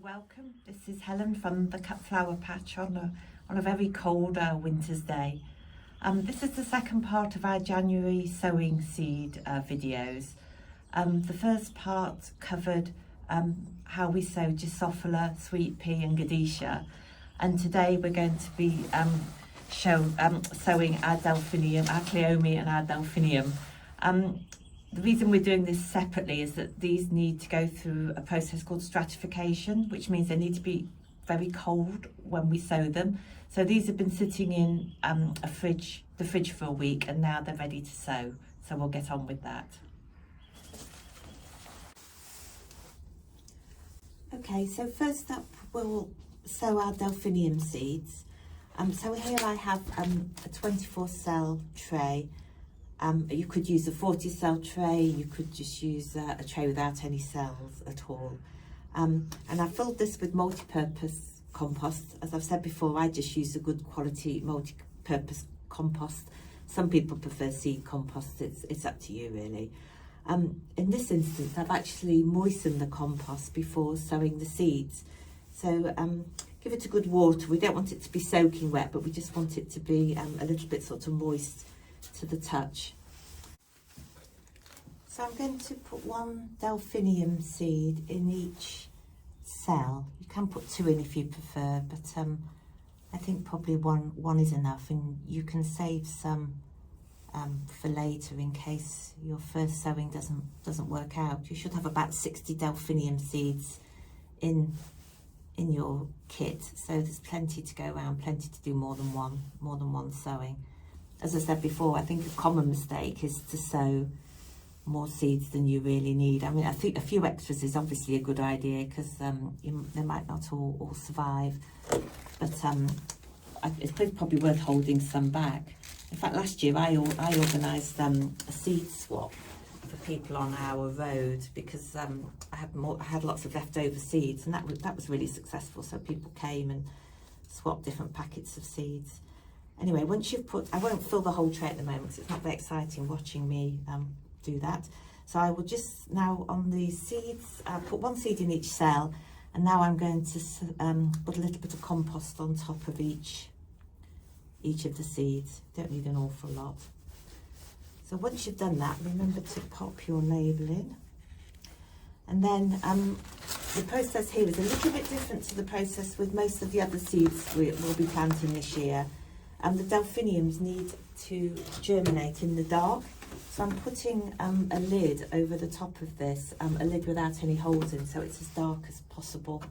Welcome. This is Helen from the Cut Flower Patch on a very cold winter's day. This is the second part of our January sowing seed videos. The first part covered how we sow Drosophila, sweet pea and Gadisha, and today we're going to be sowing our Delphinium, our Cleome and our Delphinium. The reason we're doing this separately is that these need to go through a process called stratification, which means they need to be very cold when we sow them. So these have been sitting in the fridge for a week, and now they're ready to sow. So we'll get on with that. Okay, so first up we'll sow our Delphinium seeds. So here I have a 24 cell tray. You could use a 40 cell tray, you could just use a tray without any cells at all. And I filled this with multi-purpose compost. As I've said before, I just use a good quality multi-purpose compost. Some people prefer seed compost, it's up to you really. In this instance, I've actually moistened the compost before sowing the seeds. So give it a good water. We don't want it to be soaking wet, but we just want it to be a little bit sort of moist to the touch. So I'm going to put one Delphinium seed in each cell. You can put two in if you prefer, but I think probably one is enough, and you can save some for later in case your first sowing doesn't work out. You should have about 60 Delphinium seeds in your kit, so there's plenty to go around, plenty to do more than one sowing. As I said before, I think a common mistake is to sow more seeds than you really need. I mean, I think a few extras is obviously a good idea because they might not all survive, but it's probably worth holding some back. In fact, last year I organised a seed swap for people on our road because I had lots of leftover seeds, and that was really successful. So people came and swapped different packets of seeds. Anyway, once you've put, I won't fill the whole tray at the moment because it's not very exciting watching me do that. So I will just now on the seeds, put one seed in each cell, and now I'm going to put a little bit of compost on top of each of the seeds. Don't need an awful lot. So once you've done that, remember to pop your label in. And then the process here is a little bit different to the process with most of the other seeds we'll be planting this year. The Delphiniums need to germinate in the dark, so I'm putting a lid over the top of this, a lid without any holes in, so it's as dark as possible.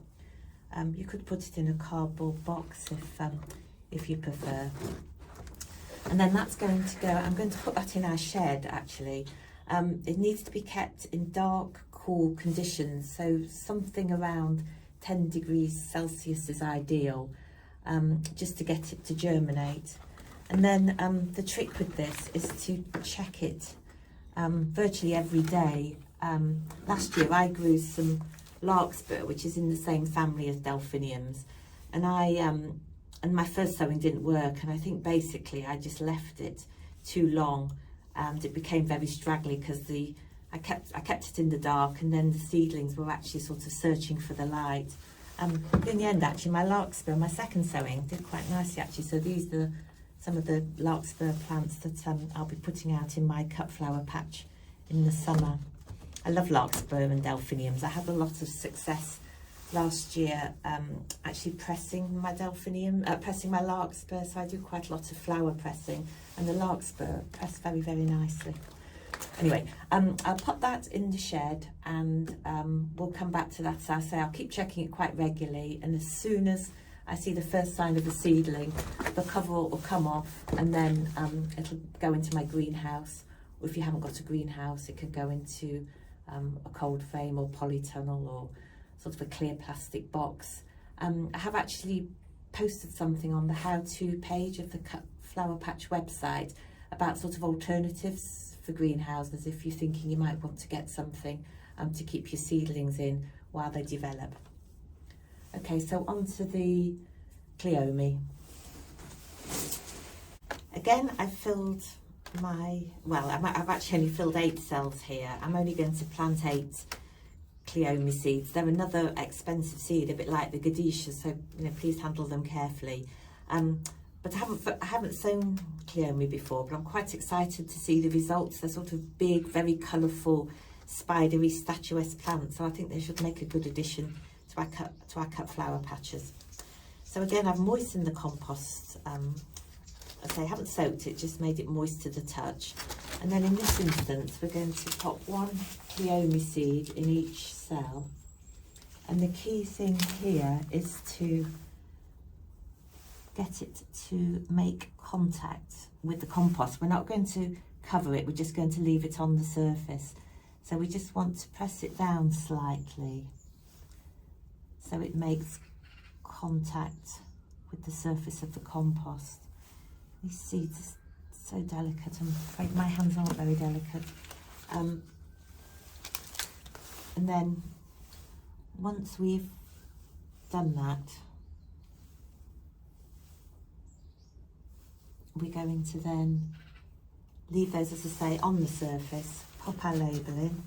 You could put it in a cardboard box if you prefer. And then that's going to go, I'm going to put that in our shed actually. It needs to be kept in dark, cool conditions, so something around 10 degrees Celsius is ideal. Just to get it to germinate. And then the trick with this is to check it virtually every day. Last year I grew some larkspur, which is in the same family as Delphiniums, and and my first sowing didn't work, and I think basically I just left it too long and it became very straggly because I kept it in the dark, and then the seedlings were actually sort of searching for the light. In the end, actually, my larkspur, my second sowing, did quite nicely actually. So these are some of the larkspur plants that I'll be putting out in my cut flower patch in the summer. I love larkspur and Delphiniums. I had a lot of success last year actually pressing my Delphinium, pressing my larkspur. So I do quite a lot of flower pressing, and the larkspur press very, very nicely. Anyway, I'll put that in the shed, and we'll come back to that. As I say, I'll keep checking it quite regularly, and as soon as I see the first sign of a seedling, the cover will come off, and then it'll go into my greenhouse. Or if you haven't got a greenhouse, it could go into a cold frame or polytunnel or sort of a clear plastic box. I have actually posted something on the how-to page of the Cut Flower Patch website about sort of alternatives for greenhouses if you're thinking you might want to get something to keep your seedlings in while they develop. Okay, so on to the Cleome. Again, I've filled I've actually only filled 8 cells here. I'm only going to plant 8 Cleome seeds. They're another expensive seed, a bit like the Gadisha, so please handle them carefully. But I haven't sown Cleome before, but I'm quite excited to see the results. They're sort of big, very colourful, spidery, statuesque plants, so I think they should make a good addition to our cut flower patches. So again, I've moistened the compost. I say I haven't soaked it, just made it moist to the touch. And then in this instance, we're going to pop one Cleome seed in each cell. And the key thing here is to get it to make contact with the compost. We're not going to cover it, we're just going to leave it on the surface. So we just want to press it down slightly so it makes contact with the surface of the compost. These seeds are so delicate, I'm afraid my hands aren't very delicate. And then once we've done that, we're going to then leave those, as I say, on the surface, pop our label in.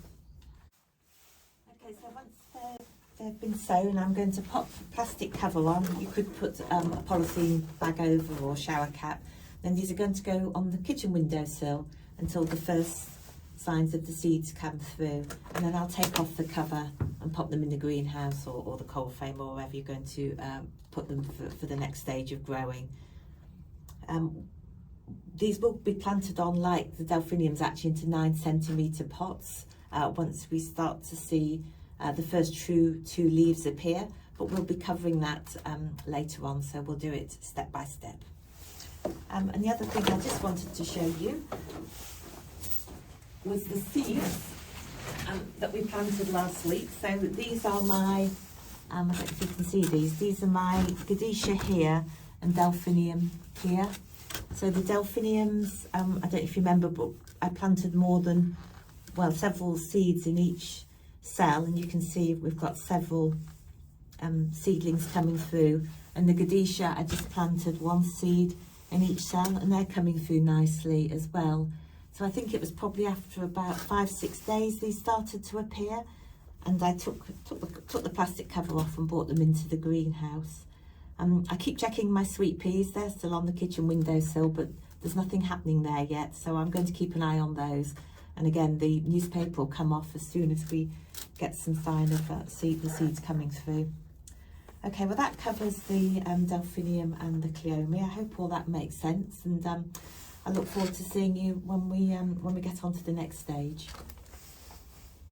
Okay, so once they've been sown, I'm going to pop the plastic cover on. You could put a polythene bag over or shower cap. Then these are going to go on the kitchen windowsill until the first signs of the seeds come through. And then I'll take off the cover and pop them in the greenhouse or the cold frame or wherever you're going to put them for the next stage of growing. These will be planted on, like the Delphiniums, actually into 9-centimetre pots once we start to see the first true 2 leaves appear, but we'll be covering that later on, so we'll do it step by step. And the other thing I just wanted to show you was the seeds that we planted last week. So these are my, I don't know if you can see these are my Gadisha here and Delphinium here. So the Delphiniums, I don't know if you remember, but I planted several seeds in each cell, and you can see we've got several seedlings coming through. And the Gadisha, I just planted 1 seed in each cell, and they're coming through nicely as well. So I think it was probably after about 5-6 days these started to appear, and I took the plastic cover off and brought them into the greenhouse. I keep checking my sweet peas. They're still on the kitchen windowsill, but there's nothing happening there yet, so I'm going to keep an eye on those. And again, the newspaper will come off as soon as we get some sign of the seeds coming through. Okay, well that covers the Delphinium and the Cleome. I hope all that makes sense, and I look forward to seeing you when we get on to the next stage.